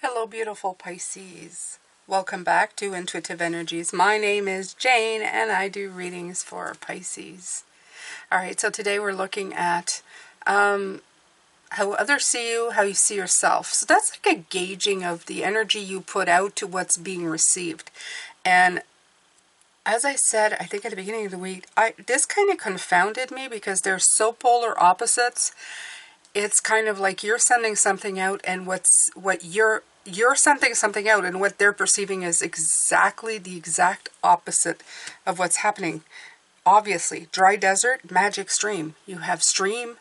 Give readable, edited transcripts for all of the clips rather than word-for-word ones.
Hello, beautiful Pisces. Welcome back to Intuitive Energies. My name is Jane, and I do readings for Pisces. Alright, so today we're looking at how others see you, how you see yourself. So that's like a gauging of the energy you put out to what's being received. And as I said, I think at the beginning of the week, this kind of confounded me because they're so polar opposites. It's kind of like you're sending something out, and you're sending something out, and what they're perceiving is exactly the exact opposite of what's happening. Obviously, dry desert, magic stream. You have stream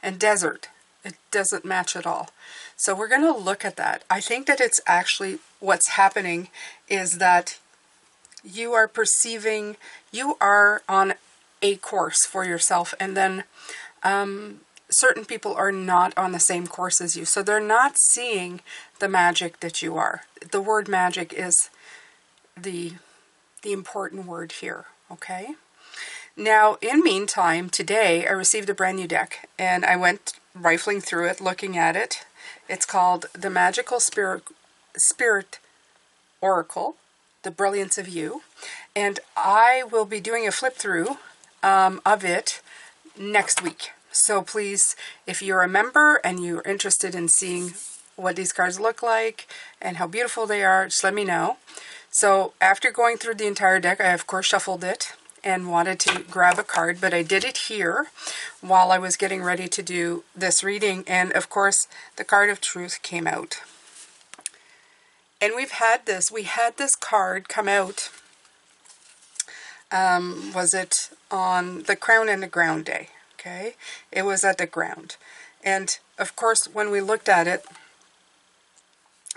and desert. It doesn't match at all. So we're going to look at that. I think that it's actually what's happening is that you are perceiving, you are on a course for yourself, and then certain people are not on the same course as you. So they're not seeing the magic that you are. The word magic is the important word here, okay? Now, in meantime, today I received a brand new deck, and I went rifling through it, looking at it. It's called the Magical Spirit Oracle, The Brilliance of You, and I will be doing a flip through of it next week. So please, if you're a member and you're interested in seeing what these cards look like and how beautiful they are, just let me know. So after going through the entire deck, I of course shuffled it and wanted to grab a card, but I did it here while I was getting ready to do this reading, and of course the card of truth came out. And we had this card come out, was it on the Crown and the Ground Day? Okay, it was at the ground. And of course, when we looked at it,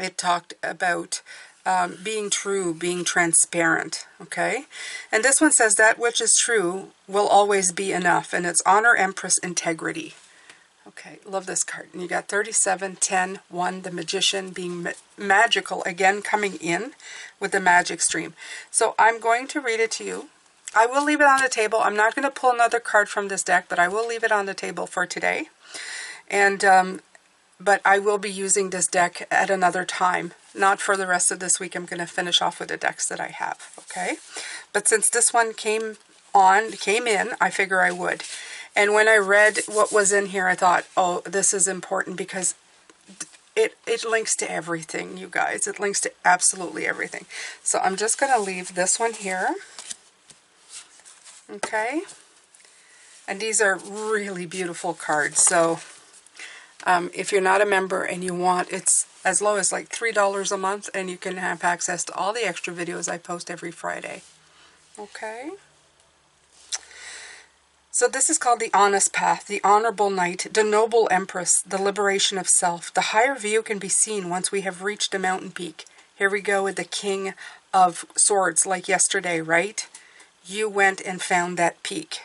it talked about being true, being transparent. Okay, and this one says that which is true will always be enough, and it's honor, empress, integrity. Okay, love this card. And you got 37, 10, 1, the magician being magical, again coming in with the magic stream. So I'm going to read it to you. I will leave it on the table. I'm not going to pull another card from this deck, but I will leave it on the table for today. And but I will be using this deck at another time. Not for the rest of this week. I'm going to finish off with the decks that I have. Okay? But since this one came in, I figure I would. And when I read what was in here, I thought, oh, this is important because it links to everything, you guys. It links to absolutely everything. So I'm just going to leave this one here. Okay, and these are really beautiful cards. So if you're not a member and you want, it's as low as like $3 a month, and you can have access to all the extra videos I post every Friday. Okay, so this is called the honest path, the honorable knight, the noble empress, the liberation of self. The higher view can be seen once we have reached a mountain peak. Here we go with the king of swords, like yesterday, right? You went and found that peak.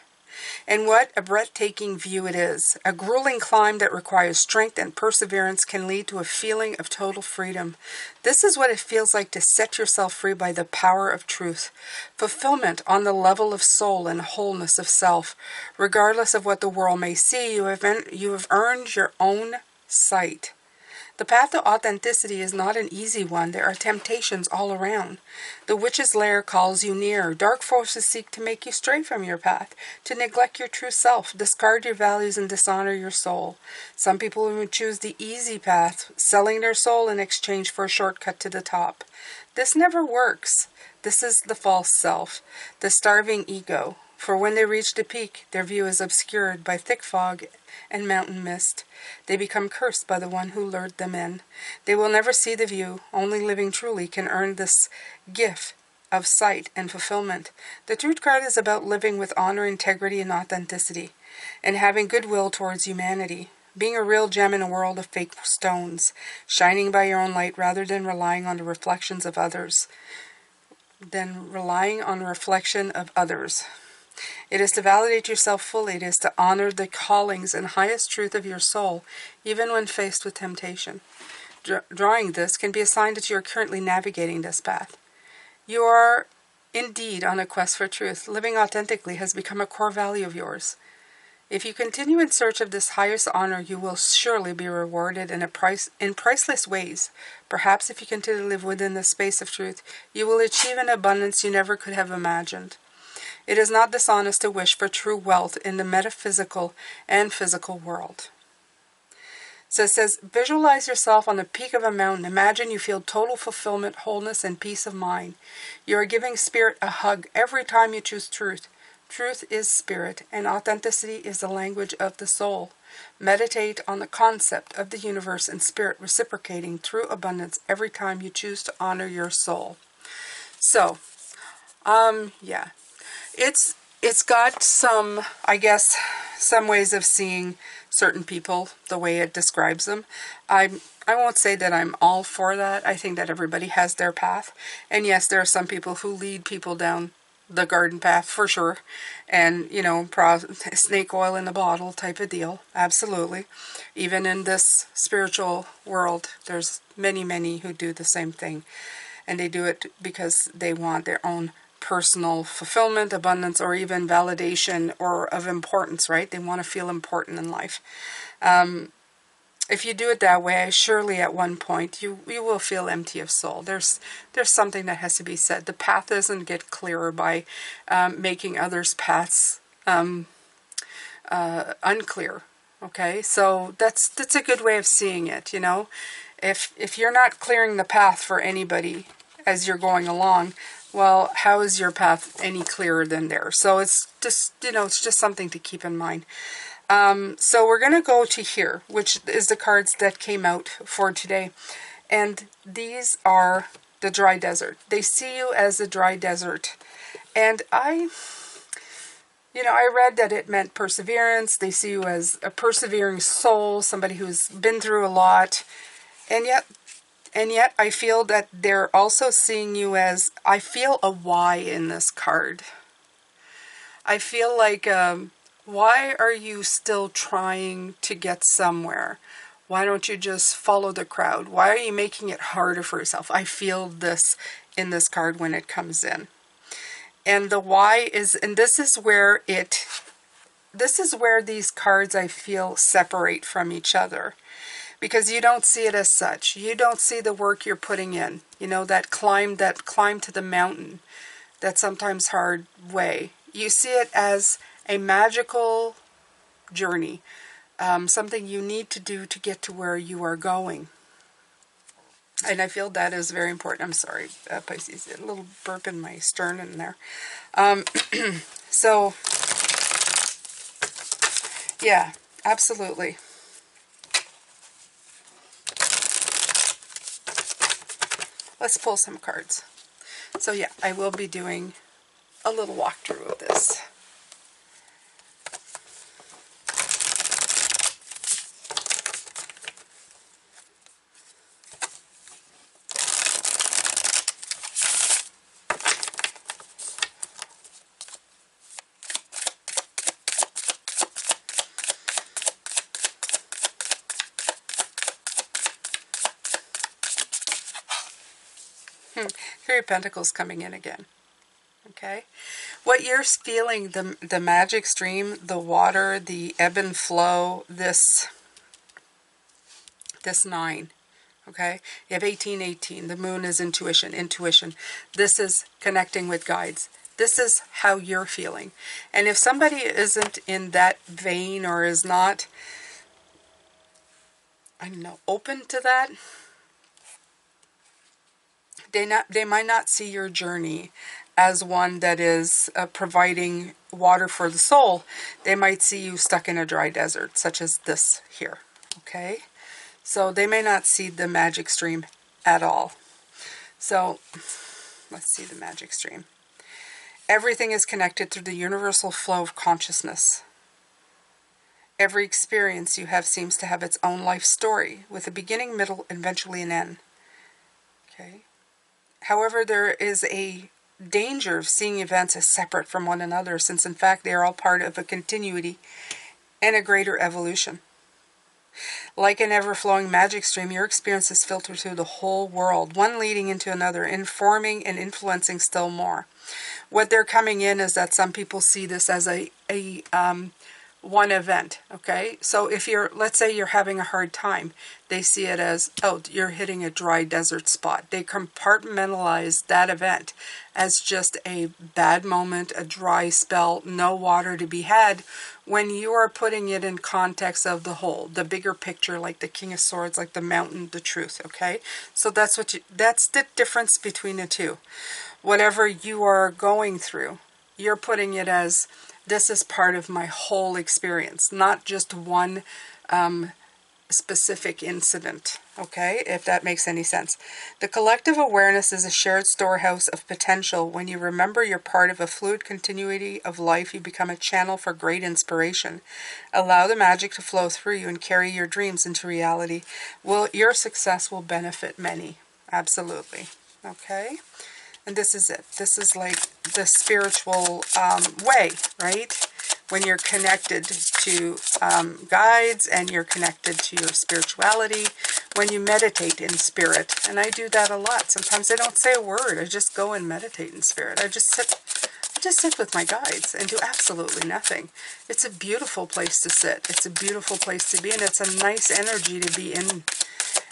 And what a breathtaking view it is. A grueling climb that requires strength and perseverance can lead to a feeling of total freedom. This is what it feels like to set yourself free by the power of truth. Fulfillment on the level of soul and wholeness of self. Regardless of what the world may see, you have earned your own sight. The path to authenticity is not an easy one. There are temptations all around. The witch's lair calls you near. Dark forces seek to make you stray from your path, to neglect your true self, discard your values, and dishonor your soul. Some people would choose the easy path, selling their soul in exchange for a shortcut to the top. This never works. This is the false self, the starving ego. For when they reach the peak, their view is obscured by thick fog and mountain mist. They become cursed by the one who lured them in. They will never see the view. Only living truly can earn this gift of sight and fulfillment. The Truth card is about living with honor, integrity, and authenticity, and having goodwill towards humanity. Being a real gem in a world of fake stones, shining by your own light rather than relying on the reflections of others. It is to validate yourself fully. It is to honor the callings and highest truth of your soul, even when faced with temptation. Drawing this can be a sign that you are currently navigating this path. You are indeed on a quest for truth. Living authentically has become a core value of yours. If you continue in search of this highest honor, you will surely be rewarded in priceless ways. Perhaps if you continue to live within the space of truth, you will achieve an abundance you never could have imagined. It is not dishonest to wish for true wealth in the metaphysical and physical world. So it says, visualize yourself on the peak of a mountain. Imagine you feel total fulfillment, wholeness, and peace of mind. You are giving spirit a hug every time you choose truth. Truth is spirit, and authenticity is the language of the soul. Meditate on the concept of the universe and spirit reciprocating true abundance every time you choose to honor your soul. So, yeah. It's got some, I guess, some ways of seeing certain people the way it describes them. I won't say that I'm all for that. I think that everybody has their path. And yes, there are some people who lead people down the garden path for sure. And, you know, snake oil in the bottle type of deal. Absolutely. Even in this spiritual world, there's many who do the same thing. And they do it because they want their own personal fulfillment, abundance, or even validation or of importance, right? They want to feel important in life. If you do it that way, surely at one point you will feel empty of soul. There's something that has to be said. The path doesn't get clearer by making others' paths unclear. Okay, so that's a good way of seeing it. You know, if you're not clearing the path for anybody as you're going along, well, how is your path any clearer than theirs? So it's just, you know, it's just something to keep in mind. So we're going to go to here, which is the cards that came out for today. And these are the dry desert. They see you as a dry desert. And I read that it meant perseverance. They see you as a persevering soul, somebody who's been through a lot. And yet I feel that they're also seeing you as, I feel a why in this card. I feel like, why are you still trying to get somewhere? Why don't you just follow the crowd? Why are you making it harder for yourself? I feel this in this card when it comes in. And the why is, and this is where these cards I feel separate from each other. Because you don't see it as such. You don't see the work you're putting in. You know, that climb to the mountain, that sometimes hard way. You see it as a magical journey. Something you need to do to get to where you are going. And I feel that is very important. I'm sorry, Pisces, a little burp in my sternum there. So, yeah, absolutely. Let's pull some cards. So yeah, I will be doing a little walkthrough of this. Three of Pentacles coming in again. Okay, what you're feeling, the magic stream, the water, the ebb and flow, this 9. Okay, you have 18. The moon is intuition. This is connecting with guides. This is how you're feeling. And if somebody isn't in that vein or is not, I don't know, open to that, they might not see your journey as one that is providing water for the soul. They might see you stuck in a dry desert, such as this here. Okay, so they may not see the magic stream at all. So let's see the magic stream. Everything is connected through the universal flow of consciousness. Every experience you have seems to have its own life story, with a beginning, middle, and eventually an end. Okay. However, there is a danger of seeing events as separate from one another, since in fact they are all part of a continuity and a greater evolution. Like an ever-flowing magic stream, your experiences filter through the whole world, one leading into another, informing and influencing still more. What they're coming in is that some people see this as one event, okay? So if you're, let's say you're having a hard time, they see it as, oh, you're hitting a dry desert spot. They compartmentalize that event as just a bad moment, a dry spell, no water to be had, when you are putting it in context of the whole, the bigger picture, like the King of Swords, like the mountain, the truth, okay? So that's that's the difference between the two. Whatever you are going through, you're putting it as, this is part of my whole experience, not just one specific incident, okay? If that makes any sense. The collective awareness is a shared storehouse of potential. When you remember you're part of a fluid continuity of life, you become a channel for great inspiration. Allow the magic to flow through you and carry your dreams into reality. Your success will benefit many. Absolutely. Okay? And this is it. This is like the spiritual way, right? When you're connected to guides and you're connected to your spirituality, when you meditate in spirit. And I do that a lot. Sometimes I don't say a word. I just go and meditate in spirit. I just sit with my guides and do absolutely nothing. It's a beautiful place to sit. It's a beautiful place to be in. It's a nice energy to be in.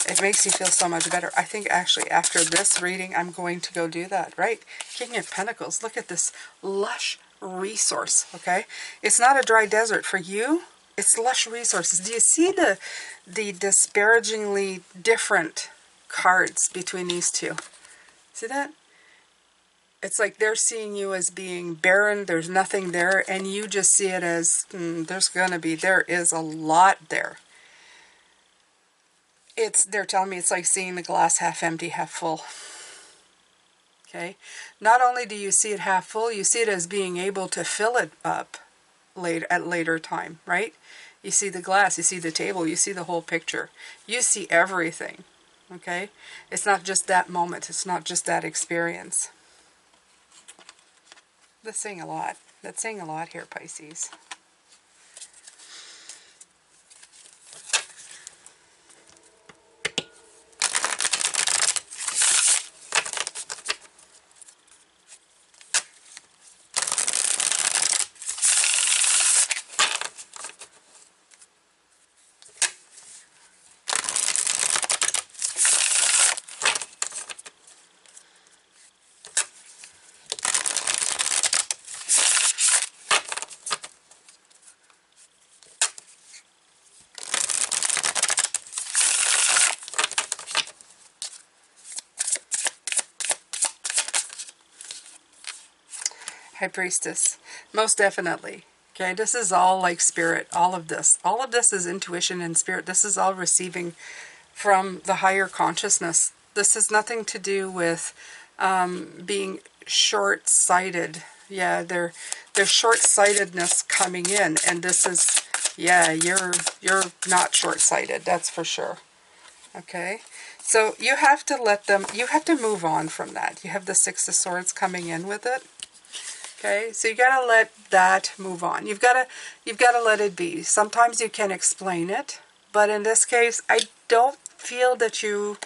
It makes you feel so much better. I think actually after this reading, I'm going to go do that, right? King of Pentacles. Look at this lush resource, okay? It's not a dry desert for you. It's lush resources. Do you see the disparagingly different cards between these two? See that? It's like they're seeing you as being barren. There's nothing there. And you just see it as, there is a lot there. They're telling me it's like seeing the glass half empty, half full. Okay? Not only do you see it half full, you see it as being able to fill it up at later time, right? You see the glass, you see the table, you see the whole picture. You see everything. Okay? It's not just that moment, it's not just that experience. That's saying a lot. That's saying a lot here, Pisces. High Priestess. Most definitely. Okay, this is all like spirit, all of this. All of this is intuition and spirit. This is all receiving from the higher consciousness. This has nothing to do with being short-sighted. Yeah, there's short-sightedness coming in, and this is, yeah, you're not short-sighted, that's for sure. Okay, so you have to let them, you have to move on from that. You have the Six of Swords coming in with it. Okay, so you gotta let that move on. You've gotta let it be. Sometimes you can explain it, but in this case, I don't feel that you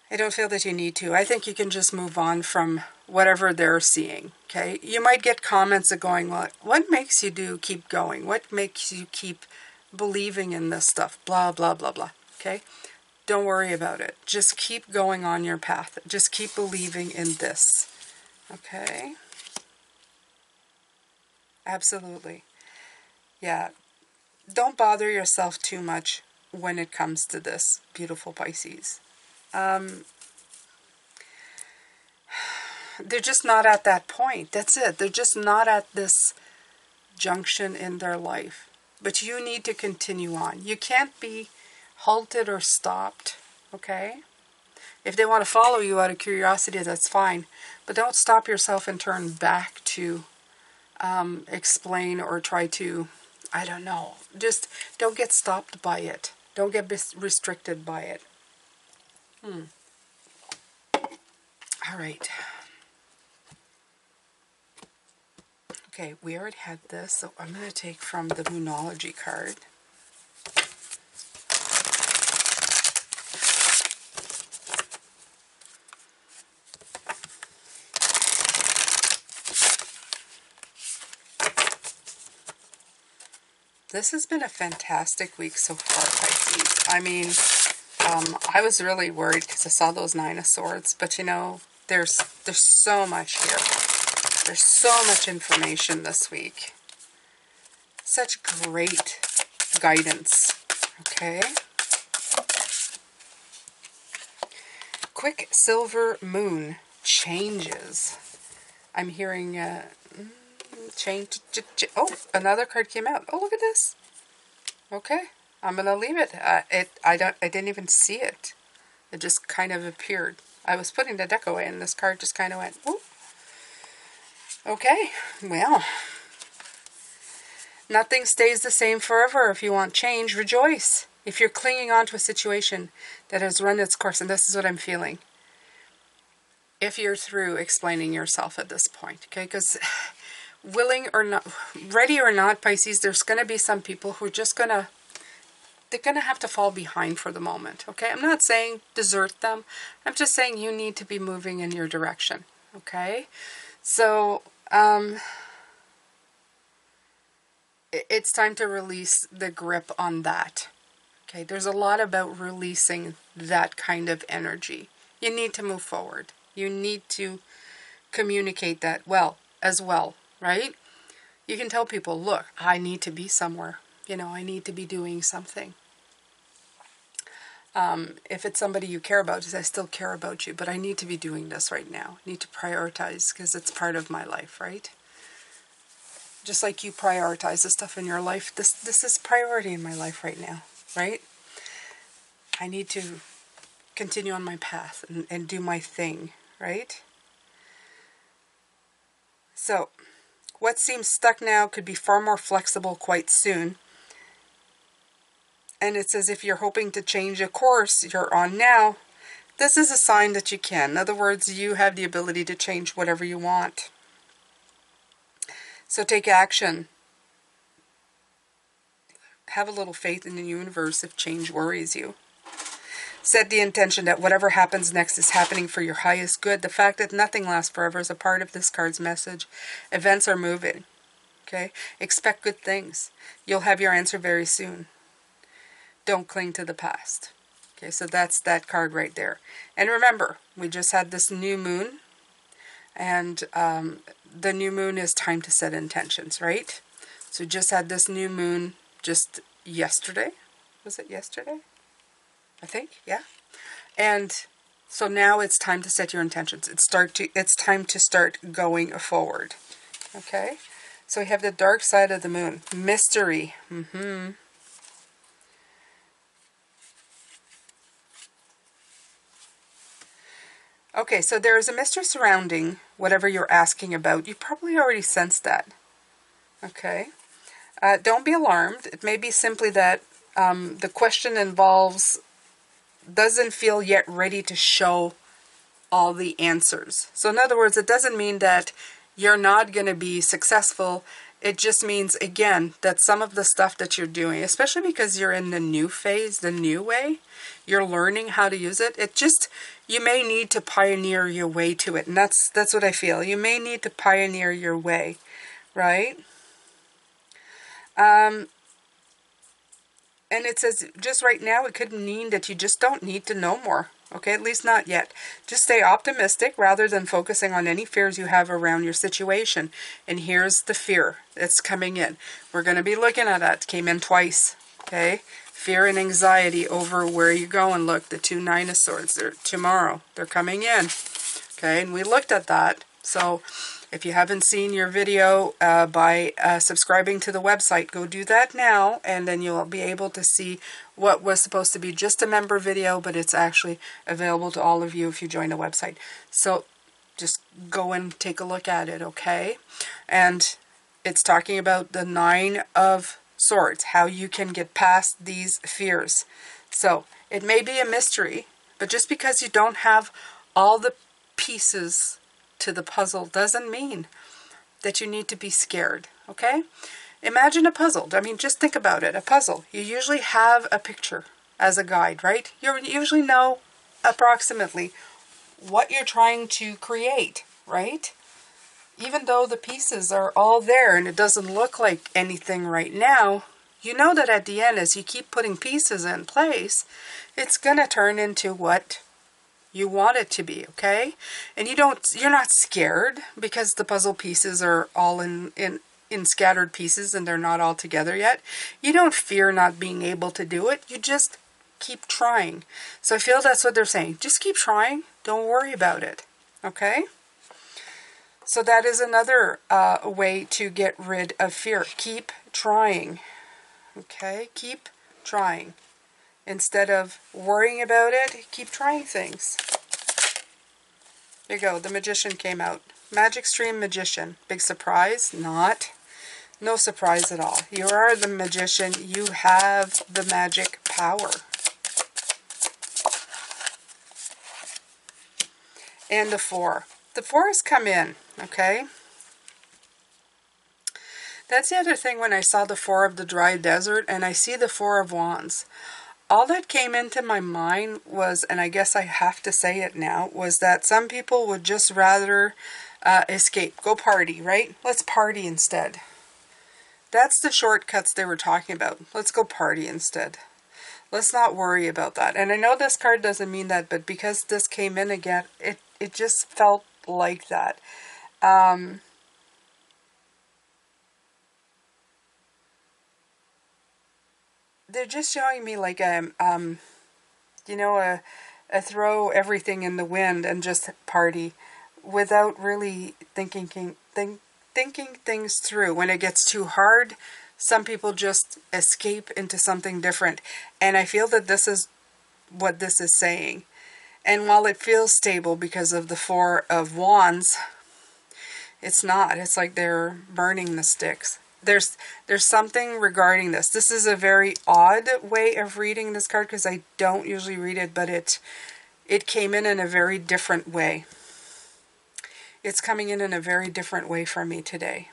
need to. I think you can just move on from whatever they're seeing. Okay, you might get comments of going, well, what makes you keep going? What makes you keep believing in this stuff? Blah blah blah blah. Okay, don't worry about it. Just keep going on your path. Just keep believing in this. Okay. Absolutely. Yeah. Don't bother yourself too much when it comes to this, beautiful Pisces. They're just not at that point. That's it. They're just not at this junction in their life. But you need to continue on. You can't be halted or stopped. Okay? If they want to follow you out of curiosity, that's fine. But don't stop yourself and turn back to explain or try to, I don't know, just don't get stopped by it. Don't get restricted by it. All right. Okay, we already had this, so I'm going to take from the Moonology card. This has been a fantastic week so far, Pisces. I mean, I was really worried because I saw those 9 of Swords, but you know, there's so much here. There's so much information this week. Such great guidance. Okay. Quicksilver moon changes. I'm hearing change. Oh, another card came out. Oh, look at this. Okay, I'm gonna leave it. I didn't even see it. It just kind of appeared. I was putting the deck away, and this card just kind of went. Whoop. Okay, well, nothing stays the same forever. If you want change, rejoice. If you're clinging on to a situation that has run its course, and this is what I'm feeling. If you're through explaining yourself at this point, okay, because willing or not, ready or not, Pisces, there's going to be some people who are just they're going to have to fall behind for the moment, okay? I'm not saying desert them. I'm just saying you need to be moving in your direction, okay? So, it's time to release the grip on that, okay? There's a lot about releasing that kind of energy. You need to move forward. You need to communicate that as well, right? You can tell people, look, I need to be somewhere. You know, I need to be doing something. If it's somebody you care about, I still care about you, but I need to be doing this right now. I need to prioritize because it's part of my life, right? Just like you prioritize the stuff in your life, this is priority in my life right now, right? I need to continue on my path and do my thing, right? So, what seems stuck now could be far more flexible quite soon. And it says if you're hoping to change a course you're on now, this is a sign that you can. In other words, you have the ability to change whatever you want. So take action. Have a little faith in the universe if change worries you. Set the intention that whatever happens next is happening for your highest good. The fact that nothing lasts forever is a part of this card's message. Events are moving. Okay? Expect good things. You'll have your answer very soon. Don't cling to the past. Okay, so that's that card right there. And remember, we just had this new moon. And the new moon is time to set intentions, right? So we just had this new moon just yesterday. Was it yesterday? I think, yeah. And so now it's time to set your intentions. It's time to start going forward. Okay? So we have the dark side of the moon. Mystery. Okay, so there is a mystery surrounding whatever you're asking about. You probably already sensed that. Okay? Don't be alarmed. It may be simply that the question doesn't feel yet ready to show all the answers. So in other words, it doesn't mean that you're not going to be successful. It just means, again, that some of the stuff that you're doing, especially because you're in the new phase, the new way, you're learning how to use it. You may need to pioneer your way to it. And that's what I feel. You may need to pioneer your way, right? And it says, just right now, it could mean that you just don't need to know more. Okay, at least not yet. Just stay optimistic rather than focusing on any fears you have around your situation. And here's the fear that's coming in. We're going to be looking at that. It came in twice. Okay, fear and anxiety over where you're going. Look, the 2 9 of Swords. They're coming in. Okay, and we looked at that. So if you haven't seen your video by subscribing to the website, go do that now, and then you'll be able to see what was supposed to be just a member video, but it's actually available to all of you if you join the website. So just go and take a look at it, okay? And it's talking about the 9 of Swords, how you can get past these fears. So it may be a mystery, but just because you don't have all the pieces to the puzzle doesn't mean that you need to be scared, okay? Imagine a puzzle. I mean, just think about it. A puzzle. You usually have a picture as a guide, right? You usually know approximately what you're trying to create, right? Even though the pieces are all there and it doesn't look like anything right now, you know that at the end, as you keep putting pieces in place, it's going to turn into what you want it to be, okay? And you're not scared because the puzzle pieces are all in scattered pieces and they're not all together yet. You don't fear not being able to do it. You just keep trying. So I feel that's what they're saying. Just keep trying. Don't worry about it, okay? So that is another way to get rid of fear. Keep trying, okay? Keep trying. Instead of worrying about it, keep trying things. There you go. The Magician came out. Magic Stream Magician. Big surprise? Not. No surprise at all. You are the Magician. You have the magic power. And the Four. The Four has come in, okay? That's the other thing when I saw the Four of the Dry Desert and I see the Four of Wands. All that came into my mind was, and I guess I have to say it now, was that some people would just rather escape. Go party, right? Let's party instead. That's the shortcuts they were talking about. Let's go party instead. Let's not worry about that. And I know this card doesn't mean that, but because this came in again, it just felt like that. They're just showing me like you know, a throw everything in the wind and just party without really thinking things through. When it gets too hard, some people just escape into something different. And I feel that this is what this is saying. And while it feels stable because of the Four of Wands, it's not. It's like they're burning the sticks. There's something regarding this. This is a very odd way of reading this card because I don't usually read it, but it came in a very different way. It's coming in a very different way for me today.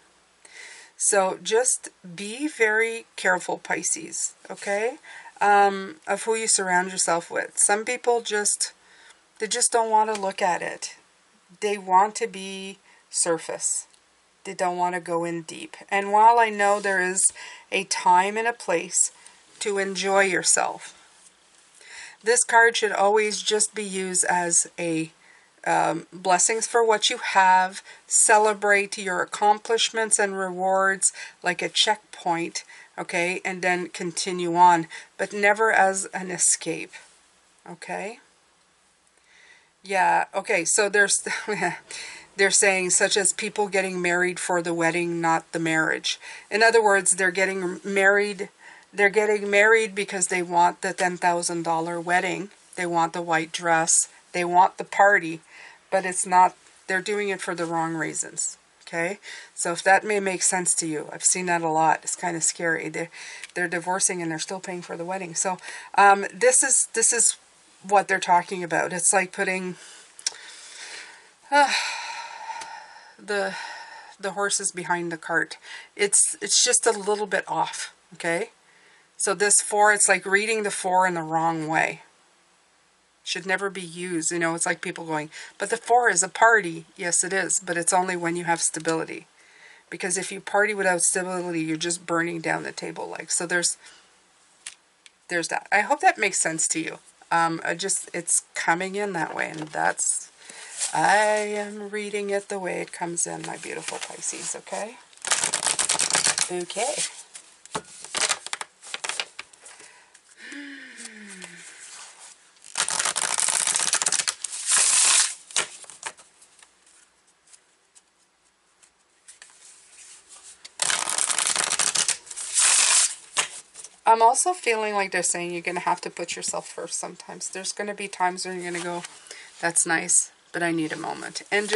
So just be very careful, Pisces, okay? Of who you surround yourself with. Some people they just don't want to look at it. They want to be surface. They don't want to go in deep. And while I know there is a time and a place to enjoy yourself, this card should always just be used as a blessings for what you have. Celebrate your accomplishments and rewards like a checkpoint, okay? And then continue on, but never as an escape, okay? Yeah, okay, so there's... They're saying such as people getting married for the wedding, not the marriage. In other words, they're getting married because they want the $10,000 wedding. They want the white dress. They want the party, but it's not, they're doing it for the wrong reasons. Okay? So if that may make sense to you, I've seen that a lot. It's kind of scary. They're divorcing and they're still paying for the wedding. So this is what they're talking about. It's like putting the horses behind the cart. It's just a little bit off, okay? So this Four, it's like reading the Four in the wrong way. Should never be used. You know, it's like people going, but the Four is a party. Yes, it is, but it's only when you have stability. Because if you party without stability, you're just burning down the table. Like, so there's that. I hope that makes sense to you. It's coming in that way, and I am reading it the way it comes in, my beautiful Pisces, okay? Okay. I'm also feeling like they're saying you're going to have to put yourself first sometimes. There's going to be times where you're going to go, that's nice, but I need a moment. And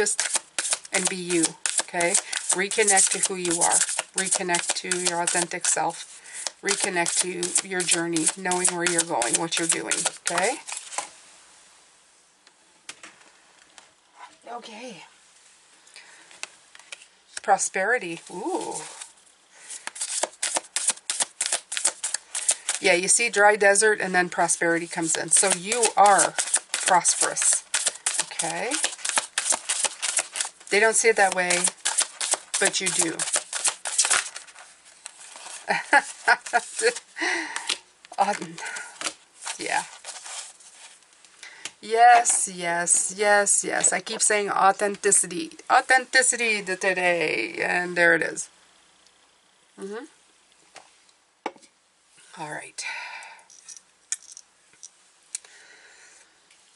be you, okay? Reconnect to who you are. Reconnect to your authentic self. Reconnect to your journey, knowing where you're going, what you're doing, okay? Okay. Prosperity. Ooh. Yeah, you see dry desert and then prosperity comes in. So you are prosperous. Okay? They don't see it that way, but you do. Yeah. Yes, yes, yes, yes. I keep saying authenticity. Authenticity today. And there it is. All right.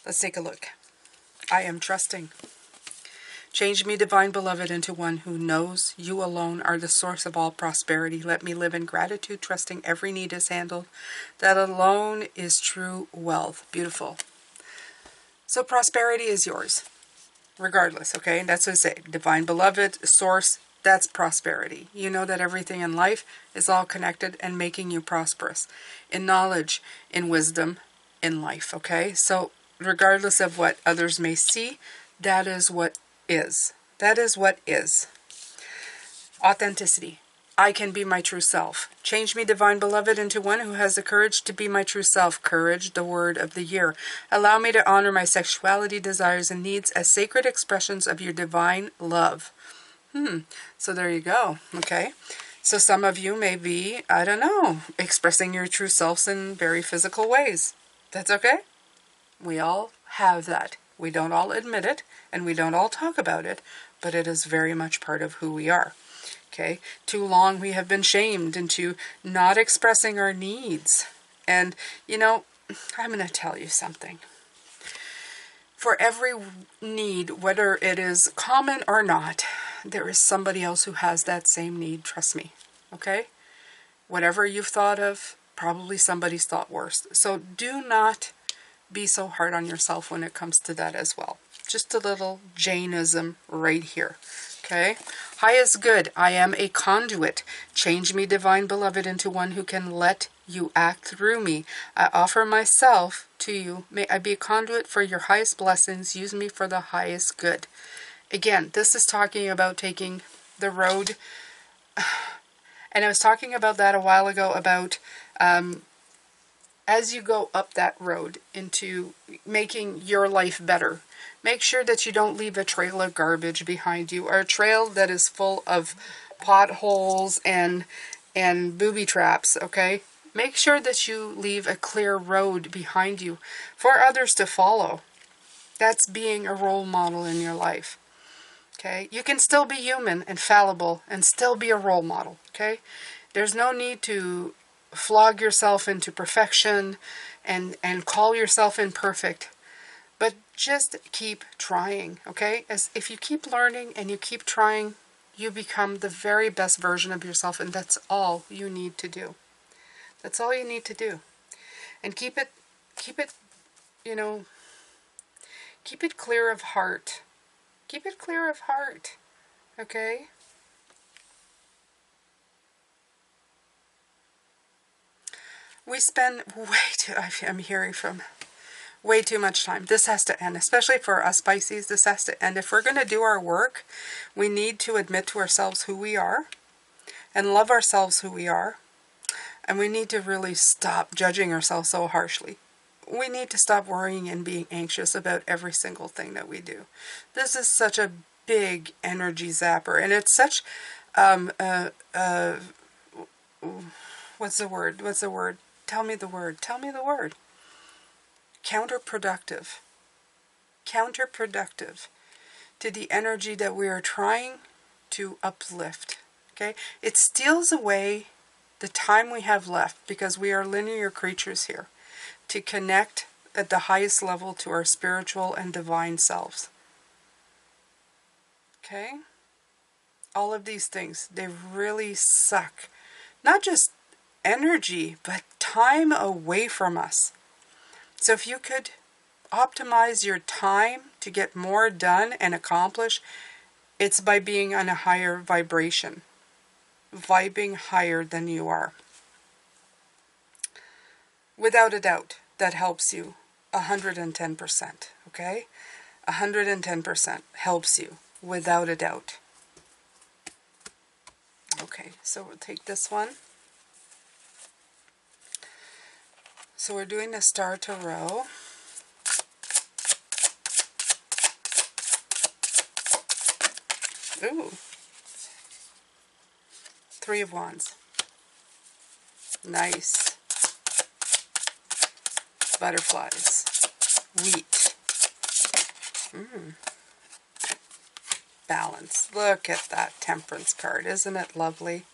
Let's take a look. I am trusting. Change me, divine beloved, into one who knows you alone are the source of all prosperity. Let me live in gratitude, trusting every need is handled. That alone is true wealth. Beautiful. So prosperity is yours, regardless, okay? That's what I say. Divine beloved, source, that's prosperity. You know that everything in life is all connected and making you prosperous. In knowledge, in wisdom, in life, okay? So regardless of what others may see, that is what is. That is what is. Authenticity. I can be my true self. Change me, divine beloved, into one who has the courage to be my true self. Courage, the word of the year. Allow me to honor my sexuality, desires, and needs as sacred expressions of your divine love. So there you go. Okay. So some of you may be, I don't know, expressing your true selves in very physical ways. That's okay. We all have that. We don't all admit it, and we don't all talk about it, but it is very much part of who we are. Okay, too long we have been shamed into not expressing our needs. And, you know, I'm going to tell you something. For every need, whether it is common or not, there is somebody else who has that same need, trust me. Okay? Whatever you've thought of, probably somebody's thought worse. So do not be so hard on yourself when it comes to that as well. Just a little Jainism right here. Okay? Highest good, I am a conduit. Change me, divine beloved, into one who can let you act through me. I offer myself to you. May I be a conduit for your highest blessings. Use me for the highest good. Again, this is talking about taking the road. And I was talking about that a while ago about as you go up that road into making your life better, make sure that you don't leave a trail of garbage behind you, or a trail that is full of potholes and booby traps, okay? Make sure that you leave a clear road behind you for others to follow. That's being a role model in your life, okay? You can still be human and fallible and still be a role model, okay? There's no need to flog yourself into perfection and call yourself imperfect. But just keep trying, okay? As if you keep learning and you keep trying, you become the very best version of yourself, and that's all you need to do. That's all you need to do. And keep it, you know, keep it clear of heart. Keep it clear of heart, okay? We spend I'm hearing from way too much time. This has to end, especially for us Pisces. This has to end. If we're going to do our work, we need to admit to ourselves who we are and love ourselves who we are. And we need to really stop judging ourselves so harshly. We need to stop worrying and being anxious about every single thing that we do. This is such a big energy zapper, and it's such what's the word? Tell me the word. Counterproductive to the energy that we are trying to uplift. Okay? It steals away the time we have left, because we are linear creatures here, to connect at the highest level to our spiritual and divine selves. Okay? All of these things, they really suck. Not just energy, but time away from us. So if you could optimize your time to get more done and accomplish, it's by being on a higher vibration. Vibing higher than you are. Without a doubt, that helps you 110%, okay? 110% helps you, without a doubt. Okay, so we'll take this one. So we're doing the Star Tarot. Ooh. Three of Wands. Nice. Butterflies. Wheat. Balance. Look at that temperance card. Isn't it lovely?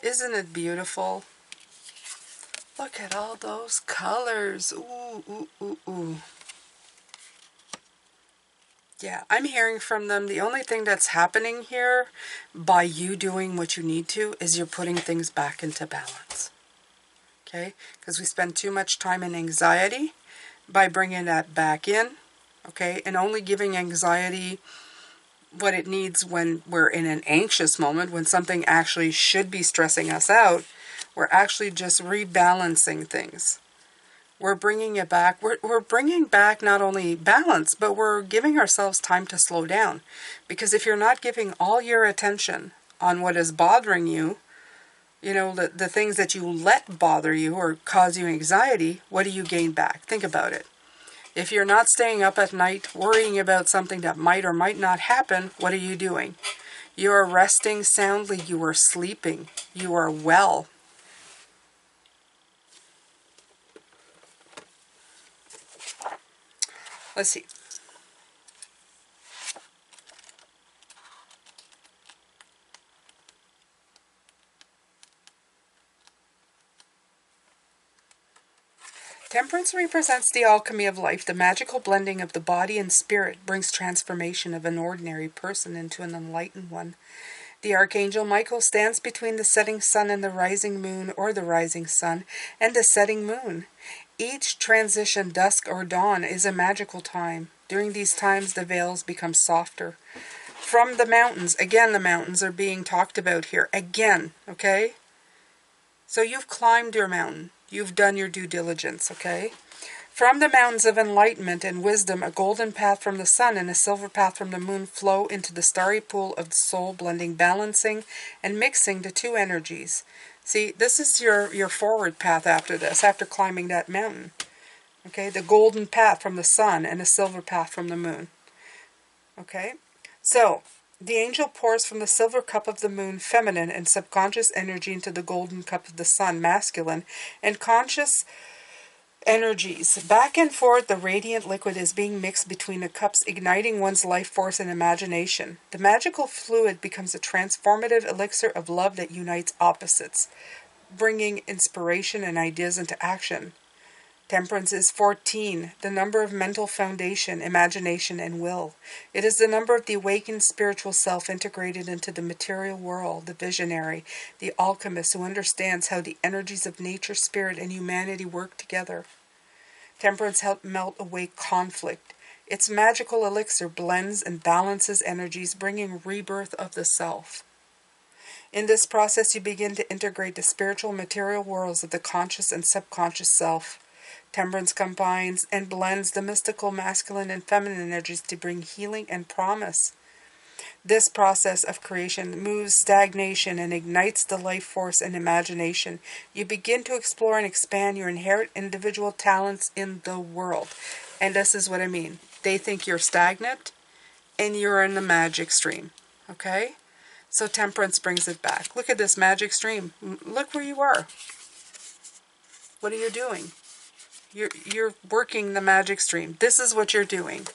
Isn't it beautiful? Look at all those colors. Ooh, ooh, ooh, ooh. Yeah, I'm hearing from them. The only thing that's happening here by you doing what you need to is you're putting things back into balance. Okay? Because we spend too much time in anxiety by bringing that back in. Okay? And only giving anxiety what it needs when we're in an anxious moment, when something actually should be stressing us out. We're actually just rebalancing things. We're bringing it back. We're bringing back not only balance, but we're giving ourselves time to slow down. Because if you're not giving all your attention on what is bothering you, you know, the things that you let bother you or cause you anxiety, what do you gain back? Think about it. If you're not staying up at night worrying about something that might or might not happen, what are you doing? You are resting soundly. You are sleeping. You are well. Let's see. Temperance represents the alchemy of life. The magical blending of the body and spirit brings transformation of an ordinary person into an enlightened one. The Archangel Michael stands between the setting sun and the rising moon, or the rising sun and the setting moon. Each transition, dusk or dawn, is a magical time. During these times, the veils become softer. From the mountains, again, the mountains are being talked about here. Again, okay? So you've climbed your mountain. You've done your due diligence, okay? From the mountains of enlightenment and wisdom, a golden path from the sun and a silver path from the moon flow into the starry pool of the soul, blending, balancing, and mixing the two energies. See, this is your forward path after this, after climbing that mountain. Okay, the golden path from the sun and a silver path from the moon. Okay, so the angel pours from the silver cup of the moon, feminine and subconscious energy, into the golden cup of the sun, masculine, and conscious energies. Back and forth, the radiant liquid is being mixed between the cups, igniting one's life force and imagination. The magical fluid becomes a transformative elixir of love that unites opposites, bringing inspiration and ideas into action. Temperance is 14, the number of mental foundation, imagination, and will. It is the number of the awakened spiritual self integrated into the material world, the visionary, the alchemist who understands how the energies of nature, spirit, and humanity work together. Temperance helps melt away conflict. Its magical elixir blends and balances energies, bringing rebirth of the self. In this process, you begin to integrate the spiritual material worlds of the conscious and subconscious self. Temperance combines and blends the mystical masculine and feminine energies to bring healing and promise. This process of creation moves stagnation and ignites the life force and imagination. You begin to explore and expand your inherent individual talents in the world. And this is what I mean. They think you're stagnant and you're in the magic stream. Okay? So temperance brings it back. Look at this magic stream. Look where you are. What are you doing? You're working the magic stream. This is what you're doing.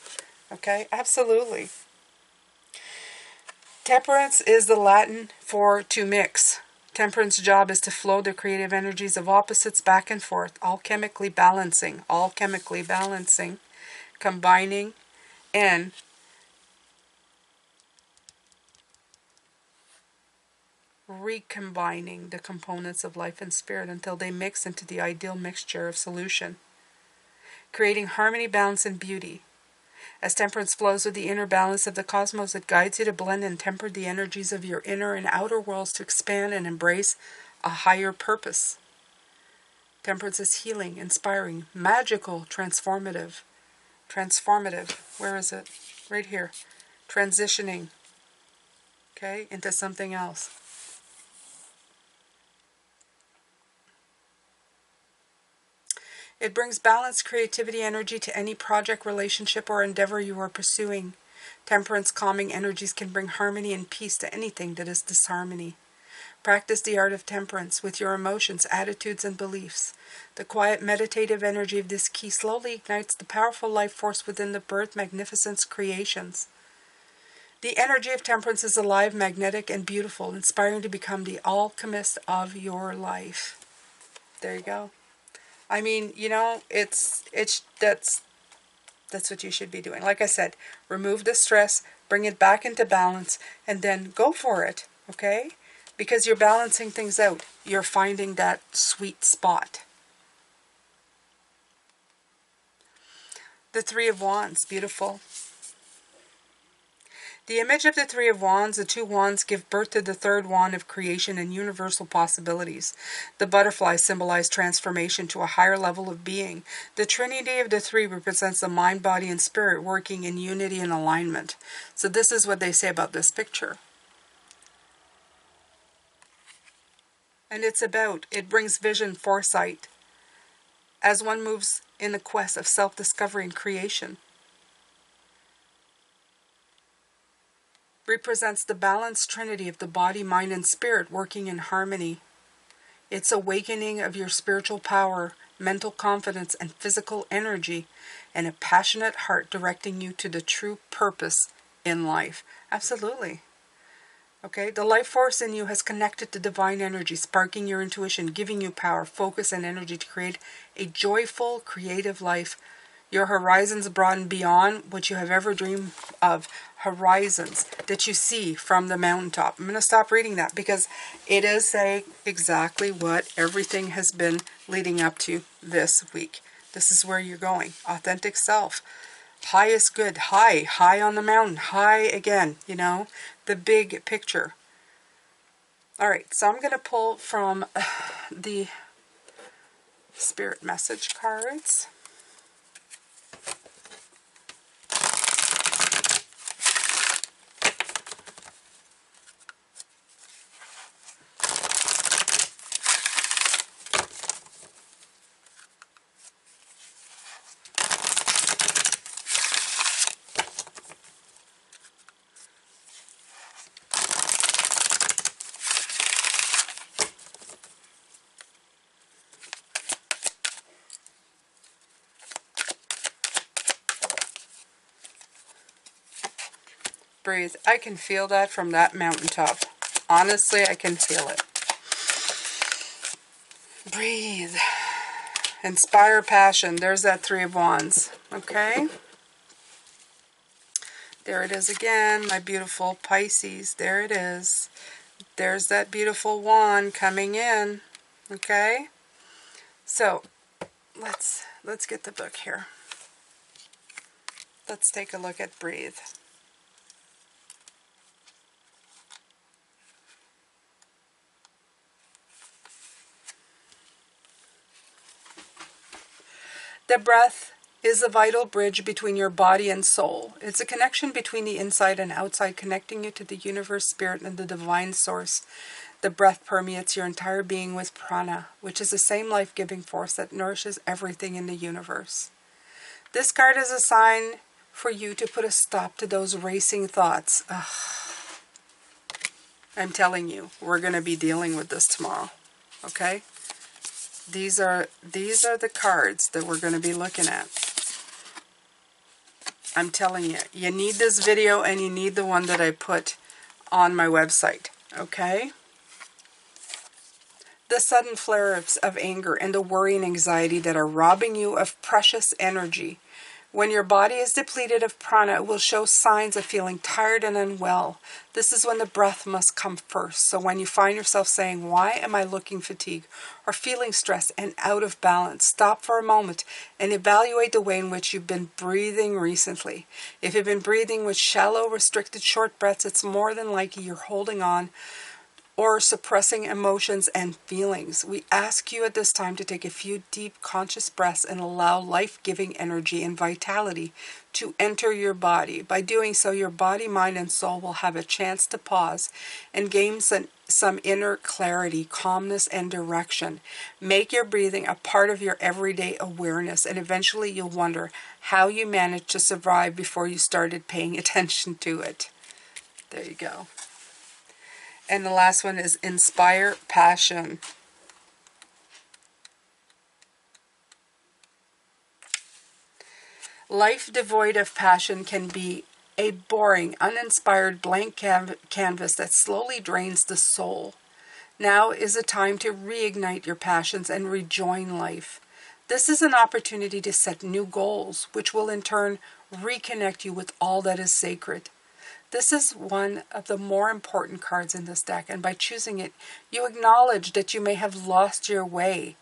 Okay? Absolutely. Temperance is the Latin for to mix. Temperance job is to flow the creative energies of opposites back and forth, alchemically balancing, combining, and recombining the components of life and spirit until they mix into the ideal mixture of solution, creating harmony, balance, and beauty. As temperance flows with the inner balance of the cosmos, it guides you to blend and temper the energies of your inner and outer worlds to expand and embrace a higher purpose. Temperance is healing, inspiring, magical, transformative. Transformative. Where is it? Right here. Transitioning. Okay? Into something else. It brings balance, creativity, energy to any project, relationship, or endeavor you are pursuing. Temperance, calming energies can bring harmony and peace to anything that is disharmony. Practice the art of temperance with your emotions, attitudes, and beliefs. The quiet meditative energy of this key slowly ignites the powerful life force within the birth magnificence creations. The energy of temperance is alive, magnetic, and beautiful, inspiring to become the alchemist of your life. There you go. I mean, you know, that's what you should be doing. Like I said, remove the stress, bring it back into balance, and then go for it, okay? Because you're balancing things out. You're finding that sweet spot. The Three of Wands, beautiful. The image of the Three of Wands, the two wands, give birth to the third wand of creation and universal possibilities. The butterflies symbolize transformation to a higher level of being. The trinity of the three represents the mind, body, and spirit working in unity and alignment. So this is what they say about this picture. And it brings vision, foresight, as one moves in the quest of self-discovery and creation. Represents the balanced trinity of the body, mind, and spirit working in harmony. It's awakening of your spiritual power, mental confidence, and physical energy, and a passionate heart directing you to the true purpose in life. Absolutely. Okay, the life force in you has connected to divine energy, sparking your intuition, giving you power, focus, and energy to create a joyful, creative life. Your horizons broaden beyond what you have ever dreamed of. Horizons that you see from the mountaintop. I'm going to stop reading that because it is saying exactly what everything has been leading up to this week. This is where you're going. Authentic self. High is good. High on the mountain. High again, you know, the big picture. All right, so I'm going to pull from the Spirit Message cards. Breathe. I can feel that from that mountaintop. Honestly, I can feel it. Breathe. Inspire passion. There's that Three of Wands. Okay? There it is again, my beautiful Pisces. There it is. There's that beautiful wand coming in. Okay? So, let's get the book here. Let's take a look at Breathe. The breath is the vital bridge between your body and soul. It's a connection between the inside and outside, connecting you to the universe, spirit, and the divine source. The breath permeates your entire being with Prana, which is the same life-giving force that nourishes everything in the universe. This card is a sign for you to put a stop to those racing thoughts. Ugh. I'm telling you, we're going to be dealing with this tomorrow. Okay? These are the cards that we're going to be looking at. I'm telling you, you need this video and you need the one that I put on my website. Okay? The sudden flare-ups of anger and the worry and anxiety that are robbing you of precious energy. When your body is depleted of prana, it will show signs of feeling tired and unwell. This is when the breath must come first. So when you find yourself saying, why am I looking fatigued or feeling stressed and out of balance, stop for a moment and evaluate the way in which you've been breathing recently. If you've been breathing with shallow, restricted, short breaths, it's more than likely you're holding on or suppressing emotions and feelings. We ask you at this time to take a few deep conscious breaths and allow life-giving energy and vitality to enter your body. By doing so, your body, mind, and soul will have a chance to pause and gain some inner clarity, calmness, and direction. Make your breathing a part of your everyday awareness, and eventually you'll wonder how you managed to survive before you started paying attention to it. There you go. And the last one is inspire passion. Life devoid of passion can be a boring, uninspired blank canvas that slowly drains the soul. Now is a time to reignite your passions and rejoin life. This is an opportunity to set new goals, which will in turn reconnect you with all that is sacred. This is one of the more important cards in this deck, and by choosing it, you acknowledge that you may have lost your way.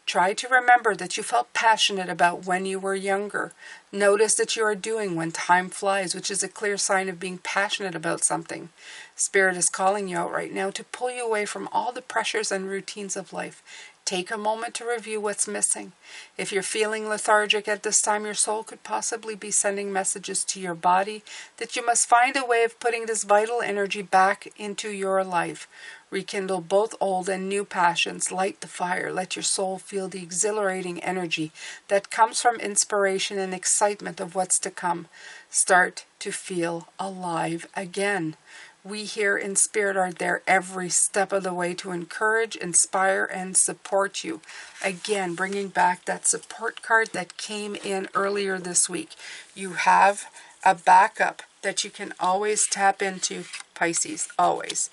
Try to remember that you felt passionate about when you were younger. Notice that you are doing when time flies, which is a clear sign of being passionate about something. Spirit is calling you out right now to pull you away from all the pressures and routines of life. Take a moment to review what's missing. If you're feeling lethargic at this time, your soul could possibly be sending messages to your body that you must find a way of putting this vital energy back into your life. Rekindle both old and new passions. Light the fire. Let your soul feel the exhilarating energy that comes from inspiration and excitement of what's to come. Start to feel alive again. We here in Spirit are there every step of the way to encourage, inspire, and support you. Again, bringing back that support card that came in earlier this week. You have a backup that you can always tap into, Pisces, always.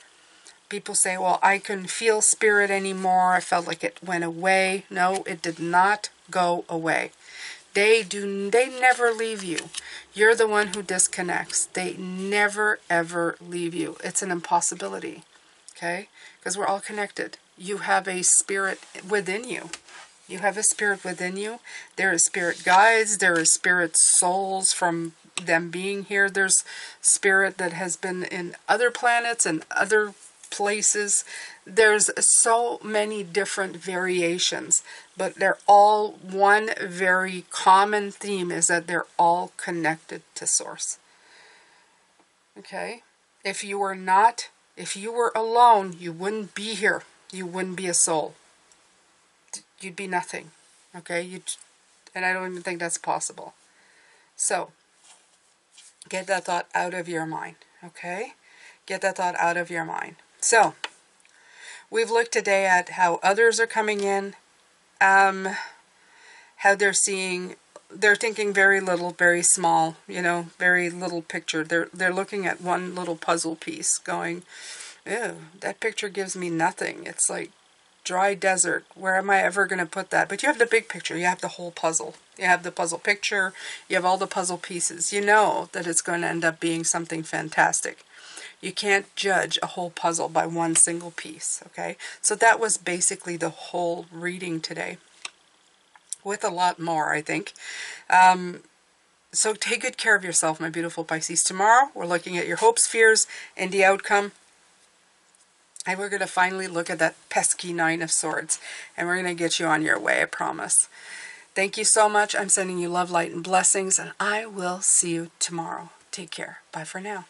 People say, well, I couldn't feel Spirit anymore. I felt like it went away. No, it did not go away. They never leave you. You're the one who disconnects. They never, ever leave you. It's an impossibility, okay? Because we're all connected. You have a spirit within you. You have a spirit within you. There is spirit guides. There is spirit souls from them being here. There's spirit that has been in other planets and other places. There's so many different variations, but they're all one very common theme is that they're all connected to Source. Okay? If you were alone, you wouldn't be here. You wouldn't be a soul. You'd be nothing. Okay? And I don't even think that's possible. So, get that thought out of your mind. Okay? Get that thought out of your mind. So, we've looked today at how others are coming in, how they're thinking very little, very small, very little picture. They're looking at one little puzzle piece going, ew, that picture gives me nothing. It's like dry desert. Where am I ever going to put that? But you have the big picture. You have the whole puzzle. You have the puzzle picture. You have all the puzzle pieces. You know that it's going to end up being something fantastic. You can't judge a whole puzzle by one single piece, okay? So that was basically the whole reading today, with a lot more, I think. So take good care of yourself, my beautiful Pisces. Tomorrow, we're looking at your hopes, fears, and the outcome. And we're going to finally look at that pesky Nine of Swords. And we're going to get you on your way, I promise. Thank you so much. I'm sending you love, light, and blessings. And I will see you tomorrow. Take care. Bye for now.